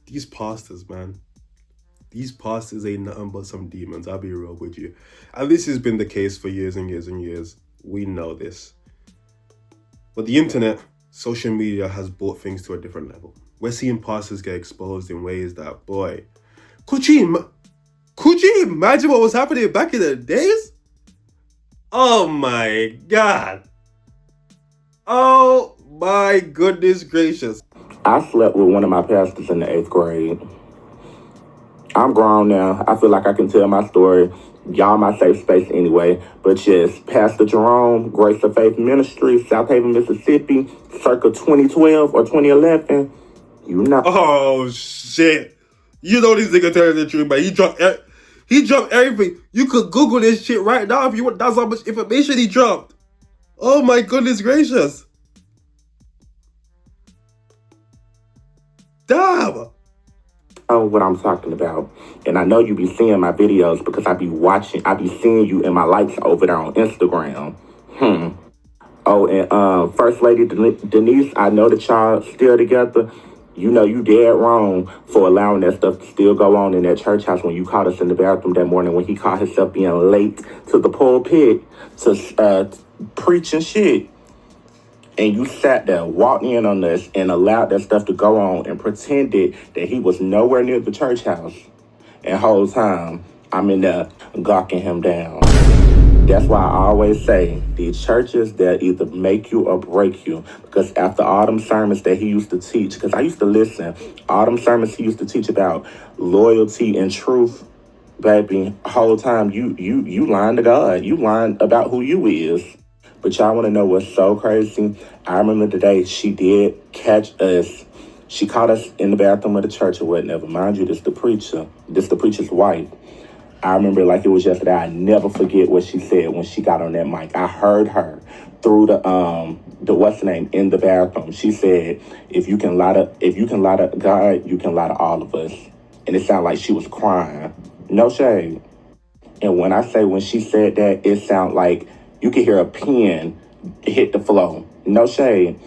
these pastors, man. These pastors ain't nothing but some demons. I'll be real with you. And this has been the case for years and years and years. We know this. But the internet, social media has brought things to a different level. We're seeing pastors get exposed in ways that, boy, could you imagine what was happening back in the days? Oh my God. Oh my goodness gracious. I slept with one of my pastors in the 8th grade. I'm grown now. I feel like I can tell my story. Y'all my safe space anyway. But yes, Pastor Jerome, Grace of Faith Ministry, South Haven, Mississippi, circa 2012 or 2011. You know. Oh shit. You know this nigga telling the truth, but he dropped everything. You could Google this shit right now if you want. That's how much information he dropped. Oh my goodness gracious. Damn. Know what I'm talking about. And I know you be seeing my videos because I be seeing you in my likes over there on Instagram. Oh, and First Lady Denise, I know that y'all still together. You know you dead wrong for allowing that stuff to still go on in that church house when you caught us in the bathroom that morning when he caught himself being late to the pulpit to preach and shit. And you sat there, walked in on us, and allowed that stuff to go on and pretended that he was nowhere near the church house. And whole time, I'm in there gawking him down. That's why I always say these churches that either make you or break you. Because after all them sermons that he used to teach, because I used to listen, all them sermons he used to teach about loyalty and truth, baby, whole time you lying to God. You lying about who you is. But y'all want to know what's so crazy? I remember the day she did catch us. She caught us in the bathroom of the church or whatever. Mind you, this the preacher's wife. I remember like it was yesterday. I never forget what she said when she got on that mic. I heard her through the what's the name in the bathroom. She said, if you can lie to God, you can lie to all of us. And it sounded like she was crying. No shade. And when she said that, it sounded like you could hear a pin hit the floor. No shade.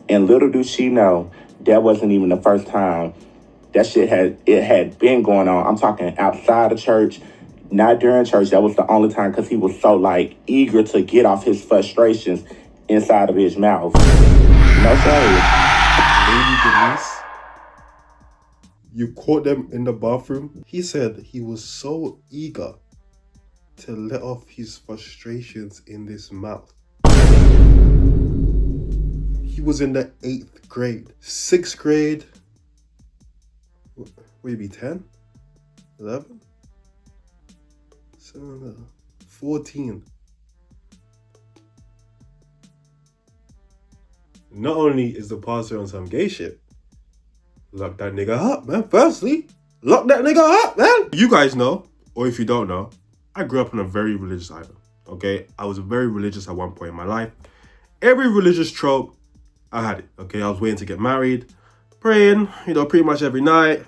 And little do she know, that wasn't even the first time. That shit had been going on. I'm talking outside of church, not during church. That was the only time because he was so like eager to get off his frustrations inside of his mouth. No shade. Lady Denise, you caught them in the bathroom. He said he was so eager to let off his frustrations in this mouth. He was in the 8th grade. 6th grade, would it be 10? 11? 14. Not only is the pastor on some gay shit, lock that nigga up, man. Firstly, lock that nigga up, man. You guys know, or if you don't know, I grew up on a very religious island, okay? I was very religious at one point in my life. Every religious trope, I had it, okay? I was waiting to get married, praying, pretty much every night.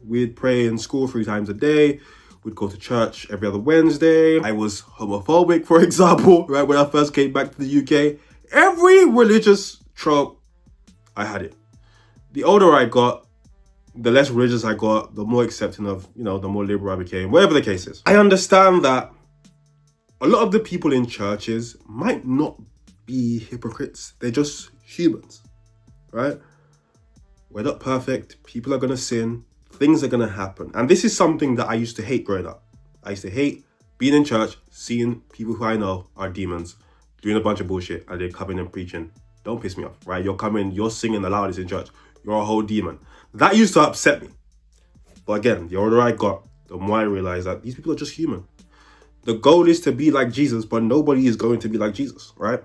We'd pray in school 3 times a day. We'd go to church every other Wednesday. I was homophobic, for example, right? When I first came back to the UK. Every religious trope, I had it. The older I got, the less religious I got, the more accepting of, the more liberal I became, whatever the case is. I understand that a lot of the people in churches might not be hypocrites. They're just humans, right? We're not perfect. People are going to sin. Things are going to happen. And this is something that I used to hate growing up. I used to hate being in church, seeing people who I know are demons, doing a bunch of bullshit, and they're coming and preaching. Don't piss me off, right? You're singing the loudest in church. You're a whole demon. That used to upset me. But again, the older I got, the more I realized that these people are just human. The goal is to be like Jesus, but nobody is going to be like Jesus, right?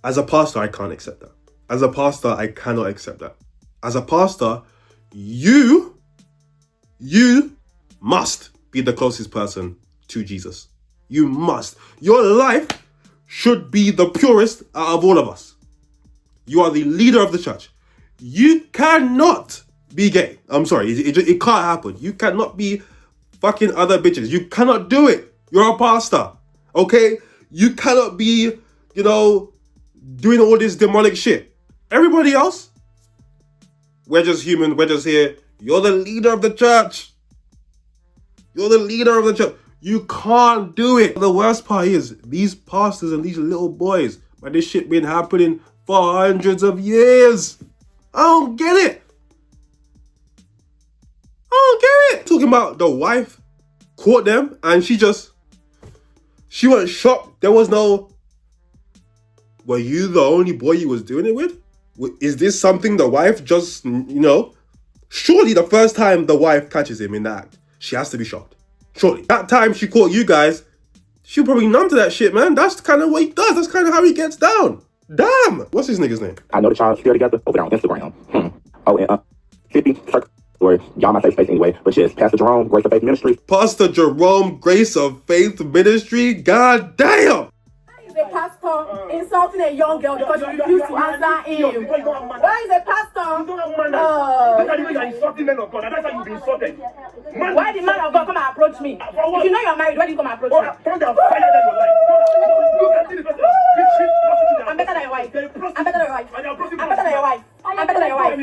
As a pastor, I can't accept that. As a pastor, I cannot accept that. As a pastor, you must be the closest person to Jesus. You must. Your life should be the purest out of all of us. You are the leader of the church. You cannot be gay. I'm sorry, it can't happen. You cannot be fucking other bitches. You cannot do it. You're a pastor, okay? You cannot be, doing all this demonic shit. Everybody else, We're just human. We're just here. You're the leader of the church. You're the leader of the church. You can't do it. The worst part is these pastors and these little boys, but this shit been happening for hundreds of years. I don't get it. I don't get it. Talking about the wife caught them and she went shocked. There was no, were you the only boy you was doing it with? Is this something the wife just, surely the first time the wife catches him in the act, she has to be shocked. Surely. That time she caught you guys, she'll probably numb to that shit, man. That's kind of what he does. That's kind of how he gets down. Damn. What's his nigga's name? I know that y'all still together over there on Instagram. Oh, and Sippy, or y'all might say space anyway, but yes, Pastor Jerome, Grace of Faith Ministry. Pastor Jerome, Grace of Faith Ministry? God damn. A pastor insulting a young girl because she refused to answer him. Why is a pastor? Why the man of God come and approach me? If you know you're married, why do you come and approach me? I'm better than your wife. I'm better than your wife. I'm better than your wife. I'm better than your wife.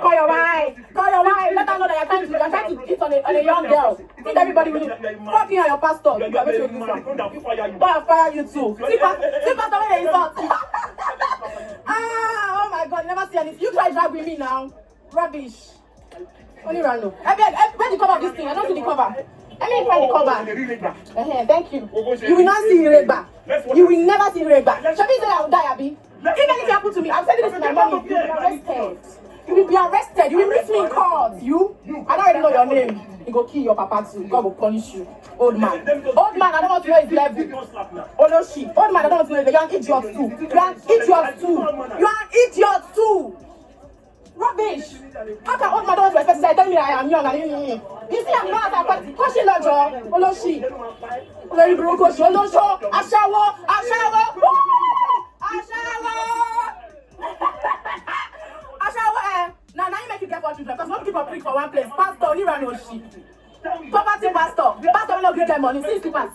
Call your wife. Call your wife. Let her know that you're trying to hit on a young girl. Think everybody will fuck you and your pastor. You are going to do something. I'll fire you too. See pastor when they insult. Oh my God, never see anything. You try drag with me now. Rubbish. Only random. Where's the cover of this thing? I don't see the cover. Let me find the cover. Thank you. You will not see Ireba. You will never see Ireba. Shabi said I will die, Abi. If anything happens to me, I'm sending this to my mom. You will be arrested. You will be arrested. You will meet me in court. You? I don't already know your name. You go kill your papa too. God will punish you. Old man. Old man, I don't want to know his level. Oh no shit. Old man, I don't want to know his level. You're an idiot too. You're an idiot too. You're an idiot too. Rubbish. How can old man don't want to respect me? Tell me that I am young and you see I'm not at party. Koshi Lojo. Oh no shit. Very broke Koshi. Oh no show. Ashawo. Now you make you get for children because not keep a prick for one place. Pastor, only run no shit. Poverty pastor. Pastor will not get their money. See slippers.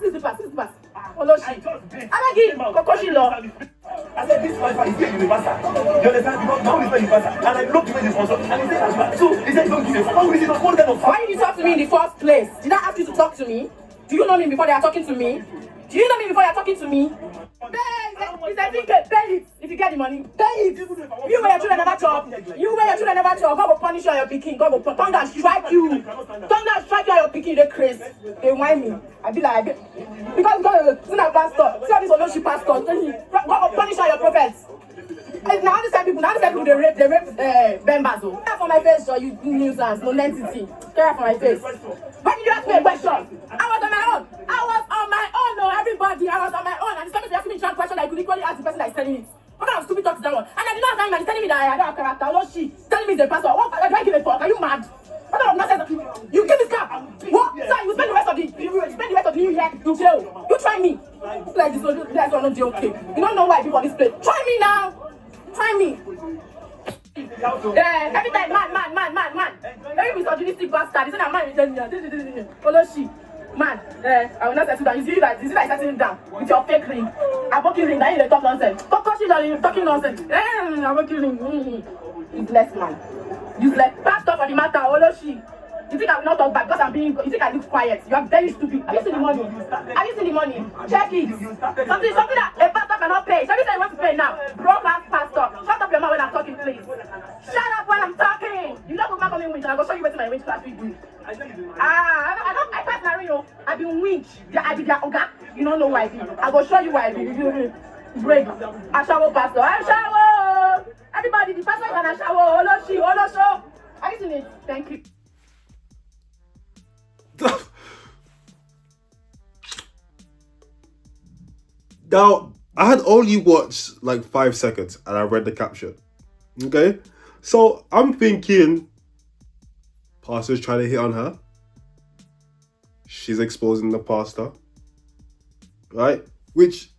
Oh no shit. I beg you. Kokoshi Lo. I said this Wi-Fi is here universal. You understand? Because now it's not universal. And I love the way this sponsor. And he said, so he said, don't give a fuck. What is it? What kind of fuck? Why did you talk to me in the first place? Did I ask you to talk to me? Do you know me before they are talking to me? Do you know me before you are talking to me? It's a ticket. Pay it. If you get the money, pay it. You where your children never chop. God will punish you and your picking. God will tongue down strike you. Tongue down strike you and your picking. They crazy. They whine me. I be like, because God will send a pastor. See how this Oloshi pastor. God will punish you and your prophets. Now these people they rape Bembas. Get for my face, so you nuisance, no entity. Get for my face. When did you ask me a question? I was on my own. No, everybody. I was on my own. And it's coming to ask me a question I could equally ask the person that is telling it. What kind of stupid talk is that one? And I did not have time and he's telling me that I don't have character. No shit. Telling me he's a pastor. What do I give a fuck? Are you mad? What kind of nonsense? You give this cap. What? Sir, you spend the rest of the new year in jail. You try me. Like this one not okay. You don't know why I be for this place. Try me now. Try me. Every time, man. Very misogynistic bastard. He said, I'm man. Follow she. Man, I will not settle down. You see that settling down with your fake ring. I'm working ring. Now you talk nonsense. Talking nonsense. I'm working ring. Useless man. Useless. Pastor for the matter. Follow she. You think I will not talk back because I'm being. You think I look quiet? You are very stupid. Have you seen the money? Check it. Something that a pastor cannot pay. Shall we say you want to pay now? Broke ass pastor. Shut up your mouth when I'm talking, please. Shut up when I'm talking. You don't go back on me winch and I go show you where my winch class we do. I pass my ring. I be winch. I be their oga. You don't know why I be. I go show you why I be. Break. Ashawo pastor. Ashawo. Everybody, the pastor is an Ashawo. Olosho. Have you seen it? Thank you. Now, I had only watched like 5 seconds and I read the caption. Okay? So I'm thinking pastor's trying to hit on her. She's exposing the pastor. Right? Which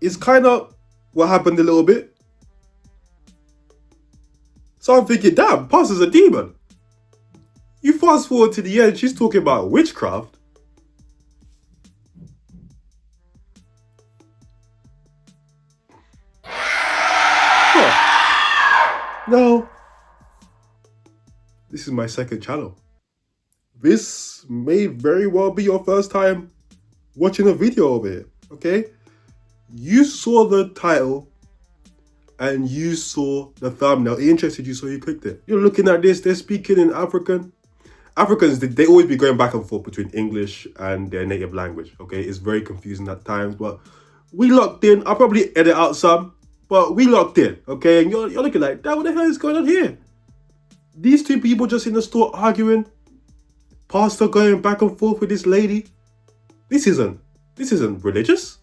is kind of what happened a little bit. So I'm thinking, damn, pastor's a demon. You fast forward to the end, she's talking about witchcraft. No. this is my second channel. This may very well be your first time watching a video of it, okay? You saw the title and you saw the thumbnail. It interested you, so you clicked it. You're looking at this, they're speaking in African. Africans, they always be going back and forth between English and their native language, okay? It's very confusing at times, but we locked in. I'll probably edit out some, but we locked in, okay? And you're looking like, what the hell is going on here? These two people just in the store arguing, pastor going back and forth with this lady. This isn't religious.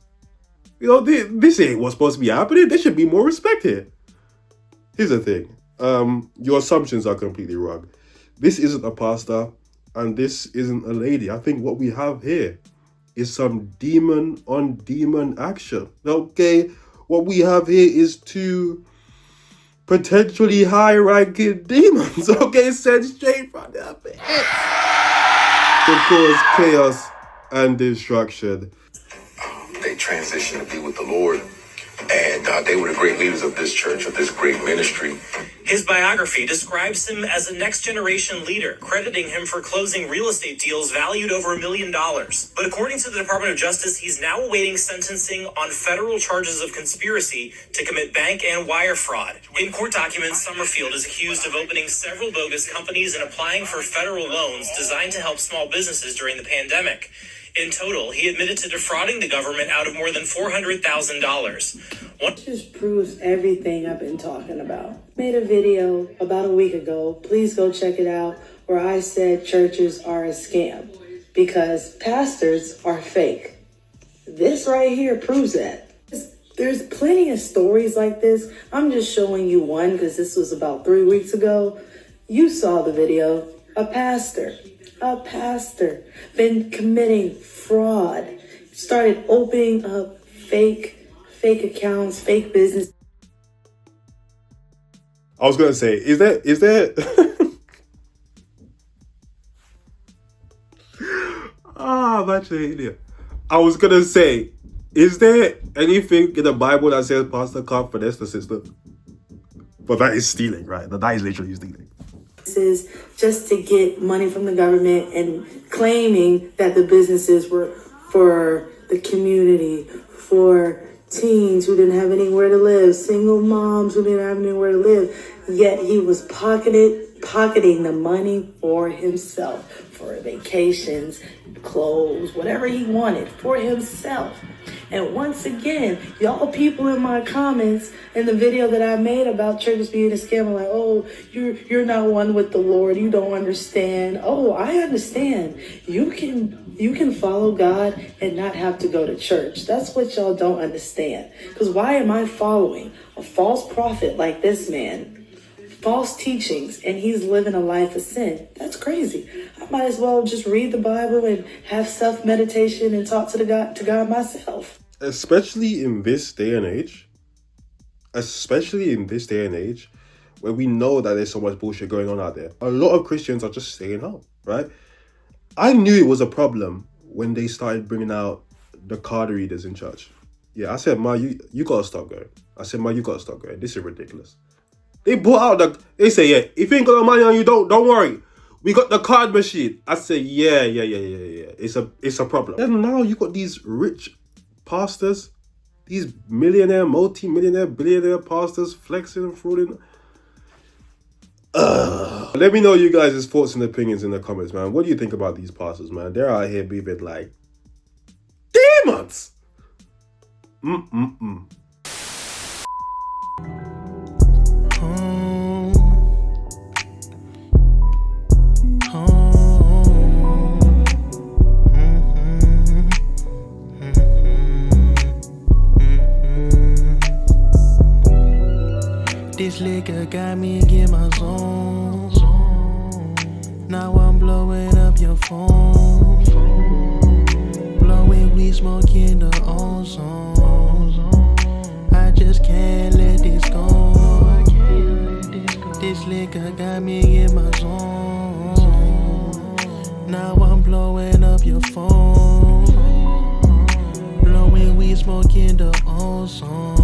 You know, this ain't what's supposed to be happening. There should be more respect here. Here's the thing. Your assumptions are completely wrong. This isn't a pastor and this isn't a lady. I think what we have here is some demon on demon action. Okay, what we have here is two potentially high-ranking demons, okay, sent straight from their bed to cause chaos and destruction. They transitioned to be with the Lord, and they were the great leaders of this church, of this great ministry. His biography describes him as a next-generation leader, crediting him for closing real estate deals valued over $1 million. But according to the Department of Justice, he's now awaiting sentencing on federal charges of conspiracy to commit bank and wire fraud. In court documents, Summerfield is accused of opening several bogus companies and applying for federal loans designed to help small businesses during the pandemic. In total, he admitted to defrauding the government out of more than $400,000. It just proves everything I've been talking about. Made a video about a week ago, please go check it out, where I said churches are a scam because pastors are fake. This right here proves that. There's plenty of stories like this. I'm just showing you one because this was about 3 weeks ago. You saw the video. A pastor been committing fraud, started opening up fake accounts, fake business. I was gonna say, is there I'm actually an idiot. I was gonna say, is there anything in the Bible that says pastor can't finesse the system? But that is stealing, right? That is literally stealing. Is just to get money from the government and claiming that the businesses were for the community, for teens who didn't have anywhere to live, single moms who didn't have anywhere to live, yet he was pocketing the money for himself, for vacations, clothes, whatever he wanted for himself. And once again, y'all people in my comments in the video that I made about churches being a scam are like, oh, you're not one with the Lord. You don't understand. Oh, I understand. You can follow God and not have to go to church. That's what y'all don't understand. Because why am I following a false prophet like this man? False teachings, and he's living a life of sin. That's crazy. I might as well just read the Bible and have self-meditation and talk to God myself. Especially in this day and age, where we know that there's so much bullshit going on out there. A lot of Christians are just staying home, right? I knew it was a problem when they started bringing out the card readers in church. Yeah, I said, Ma, you gotta stop going. You gotta stop going. This is ridiculous. They brought out they say, yeah, if you ain't got the money on you, don't worry. We got the card machine. I say, yeah. It's a problem. And now you got these rich pastors, these millionaire, multi-millionaire, billionaire pastors flexing and frauding. Let me know you guys' thoughts and opinions in the comments, man. What do you think about these pastors, man? They're out here being like demons. This liquor got me in my zone. Now I'm blowing up your phone. Blowing weed, smoking the ozone. I just can't let this go. This liquor got me in my zone. Now I'm blowing up your phone. Blowing weed, smoking the ozone.